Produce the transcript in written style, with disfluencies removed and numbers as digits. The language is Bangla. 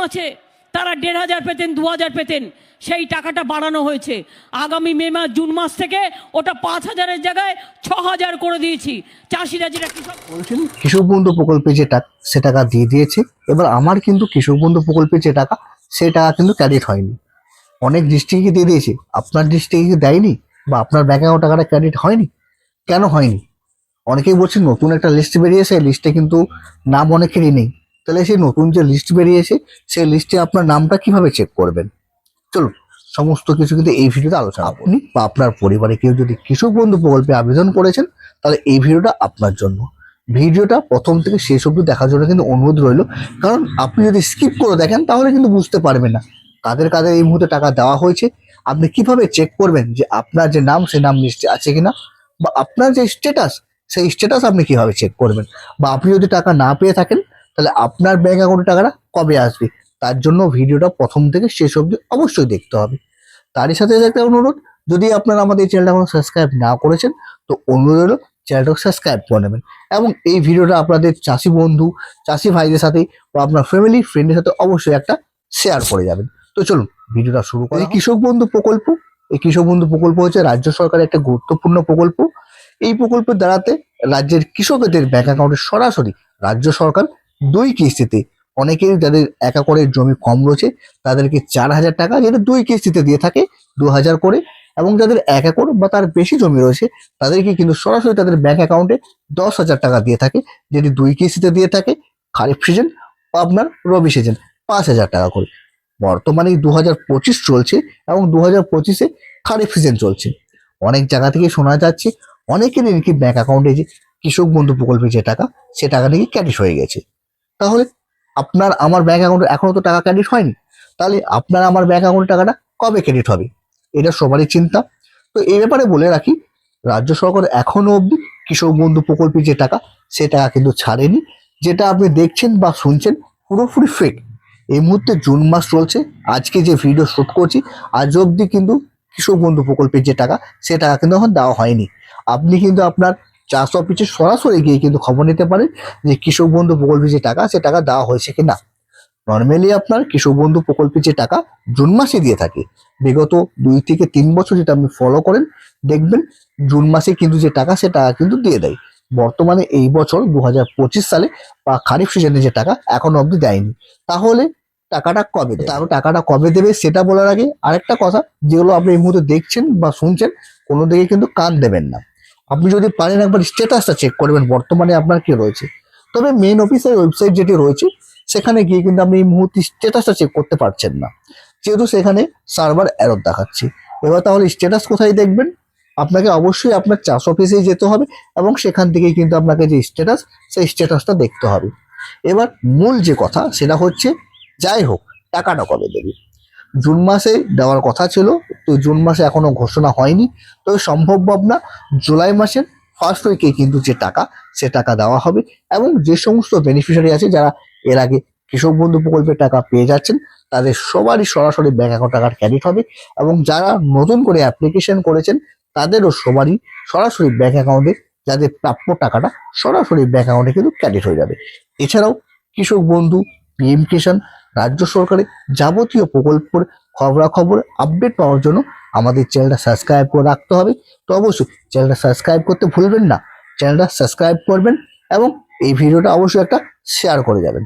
আছে তারা 1500 পেতেন, 2000 পেতেন, সেই টাকাটা বাড়ানো হয়েছে। আগামী মে মাস জুন মাস থেকে ওটা 5000-এর জায়গায় 6000 করে দিয়েছি। চাষিরা যেটা বলছেন কৃষক বন্ধু প্রকল্পে যে টাকা সে টাকা দিয়ে দিয়েছে, এবার আমার কিন্তু কৃষক বন্ধু প্রকল্পে যে টাকা সে টাকা কিন্তু ক্রেডিট হয়নি। অনেক ডিস্ট্রিক্টে দিয়ে দিয়েছে, আপনার ডিস্ট্রিক্টে দেয়নি বা আপনার ব্যাংক অ্যাকাউন্ট টাকাটা ক্রেডিট হয়নি। কেন হয়নি? অনেকেই বলছেন নতুন একটা লিস্ট বেরিয়েছে, লিস্টে কিন্তু নাম অনেকেরই নেই। তাহলে সেই নতুন যে লিস্ট বেরিয়েছে সেই লিস্টে আপনার নামটা কিভাবে চেক করবেন? চলুন সমস্ত কিছু কিন্তু এই ভিডিওতে আলোচনা। আপনি বা আপনার পরিবারে কেউ যদি কৃষক বন্ধু প্রকল্পে আবেদন করেছেন তাহলে এই ভিডিওটা আপনার জন্য। ভিডিওটা প্রথম থেকে শেষ অবধি দেখার জন্য কিন্তু অনুরোধ রইল, কারণ আপনি যদি স্কিপ করে দেখেন তাহলে কিন্তু বুঝতে পারবেন না কাদের কাদের এই মুহূর্তে টাকা দেওয়া হয়েছে। আপনি কিভাবে চেক করবেন যে আপনার যে নাম সে নাম লিস্টে আছে কিনা, বা আপনার যে স্ট্যাটাস সেই স্ট্যাটাস আপনি কিভাবে চেক করবেন, বা আপনি যদি টাকা না পেয়ে থাকেন তাহলে আপনার ব্যাংক অ্যাকাউন্টে টাকাটা কবে আসবে, তার জন্য ভিডিওটা প্রথম থেকে শেষ অবধি অবশ্যই দেখতে হবে। তারই সাথে একটা অনুরোধ, যদি আপনারা আমাদের এই চ্যানেলটা এখনো সাবস্ক্রাইব না করেছেন তো অনুরোধ হলো চ্যানেলটাকে সাবস্ক্রাইব করে নেবেন, এবং এই ভিডিওটা আপনাদের চাষি বন্ধু চাষি ভাইদের সাথে বা আপনার ফ্যামিলি ফ্রেন্ডের সাথে অবশ্যই একটা শেয়ার করে যাবেন। তো চলুন ভিডিওটা শুরু করি। এই কৃষক বন্ধু প্রকল্প, এই কৃষক বন্ধু প্রকল্প হচ্ছে রাজ্য সরকারের একটা গুরুত্বপূর্ণ প্রকল্প। এই প্রকল্পের দ্বারাতে রাজ্যের কৃষকদের ব্যাংক অ্যাকাউন্টে সরাসরি রাজ্য সরকার 2 কিস্তিতে, অনেকেই যাদের 1 একরের জমি কম রয়েছে তাদেরকে 4000 টাকা, যেটা 2 কিস্তিতে দিয়ে থাকে 2000 করে, এবং যাদের 1 একর বা তার বেশি জমি রয়েছে তাদেরকে কিন্তু সরাসরি তাদের ব্যাংক অ্যাকাউন্টে 10,000 টাকা দিয়ে থাকে, যেটি 2 কিস্তিতে দিয়ে থাকে খারিফ সিজন বা আপনার রবি সিজন 5000 টাকা করে। বর্তমানে 2025 চলছে এবং 2025-এ খারিফ সিজন চলছে। অনেক জায়গা থেকে শোনা যাচ্ছে অনেকেরই নাকি ব্যাংক অ্যাকাউন্টে যে কৃষক বন্ধু প্রকল্পে যে টাকা সে টাকা নাকি ক্রেডিট হয়ে গেছে। তাহলে আপনার আমার ব্যাংক অ্যাকাউন্টে এখনো তো টাকা ক্রেডিট হয়নি, তাহলে আপনার আমার ব্যাংক অ্যাকাউন্টে টাকাটা কবে ক্রেডিট হবে? এটা সবারই চিন্তা। তো এই ব্যাপারে বলে রাখি, রাজ্য সরকার এখনো অবধি কৃষক বন্ধু প্রকল্পে যে টাকা সে টাকা কিন্তু ছাড়েনি। যেটা আপনি দেখছেন বা শুনছেন পুরোপুরি ফেক। এই মুহূর্তে জুন মাস চলছে, আজকে যে ভিডিও শুট করছি আজ অবধি কিন্তু কৃষক বন্ধু প্রকল্পের যে টাকা সে টাকা কিন্তু এখন দেওয়া হয়নি। আপনি কিন্তু আপনার চাষ অফিসে সরাসরি গিয়ে কিন্তু খবর নিতে পারেন যে কৃষক বন্ধু প্রকল্পে যে টাকা সে টাকা দেওয়া হয়েছে কিনা। নর্মালি আপনার কৃষক বন্ধু প্রকল্পে যে টাকা জুন মাসে দিয়ে থাকে, বিগত 2 থেকে 3 বছর যেটা আপনি ফলো করেন দেখবেন জুন মাসে কিন্তু যে টাকা সে টাকা কিন্তু দিয়ে দেয়। বর্তমানে এই বছর 2025 সালে বা খারিফ সিজনে যে টাকা এখনো অবধি দেয়নি। তাহলে টাকাটা কবে দেবে? তারও টাকাটা কবে দেবে সেটা বলার আগে আরেকটা কথা, যেগুলো আপনি এই মুহূর্তে দেখছেন বা শুনছেন কোনো দিকে কিন্তু কান দেবেন না। আপনি যদি পারেন একবার স্ট্যাটাসটা চেক করবেন বর্তমানে আপনার কি রয়েছে। তবে মেন অফিসের ওয়েবসাইট যেটি রয়েছে সেখানে গিয়ে কিন্তু আপনি এই মুহূর্তে স্ট্যাটাসটা চেক করতে পারছেন না, যেহেতু সেখানে সার্ভার এরর দেখাচ্ছে। এবার তাহলে স্ট্যাটাস কোথায় দেখবেন? আপনাকে অবশ্যই আপনার চাষ অফিসেই যেতে হবে এবং সেখান থেকেই কিন্তু আপনাকে যে স্ট্যাটাস সেই স্ট্যাটাসটা দেখতে হবে। এবার মূল যে কথা সেটা হচ্ছে, যাই হোক টাকাটা কবে দেবে? জুন মাসে দেওয়ার কথা ছিল, তো জুন মাসে এখনো ঘোষণা হয়নি। তো সম্ভব না জুলাই মাসের ফার্স্ট উইকে কিন্তু যে টাকা সে টাকা দেওয়া হবে, এবং যে সমস্ত বেনিফিশিয়ারি আছে যারা এর আগে কৃষক বন্ধু প্রকল্পের টাকা পেয়ে যাচ্ছেন তাদের সবারই সরাসরি ব্যাংক অ্যাকাউন্ট টাকা ক্রেডিট হবে, এবং যারা নতুন করে অ্যাপ্লিকেশন করেছেন তাদেরও সবারই সরাসরি ব্যাংক অ্যাকাউন্টে যাদের প্রাপ্য টাকাটা সরাসরি ব্যাংক অ্যাকাউন্টে কিন্তু ক্রেডিট হয়ে যাবে। এছাড়াও কৃষক বন্ধু, পিএম কিষাণ, রাজ্য সরকারের যাবতীয় প্রকল্পের খবরাখবর আপডেট পাওয়ার জন্য আমাদের চ্যানেলটা সাবস্ক্রাইব করে রাখতে হবে। তো অবশ্যই চ্যানেলটা সাবস্ক্রাইব করতে ভুলবেন না, চ্যানেলটা সাবস্ক্রাইব করবেন এবং এই ভিডিওটা অবশ্যই একটা শেয়ার করে যাবেন।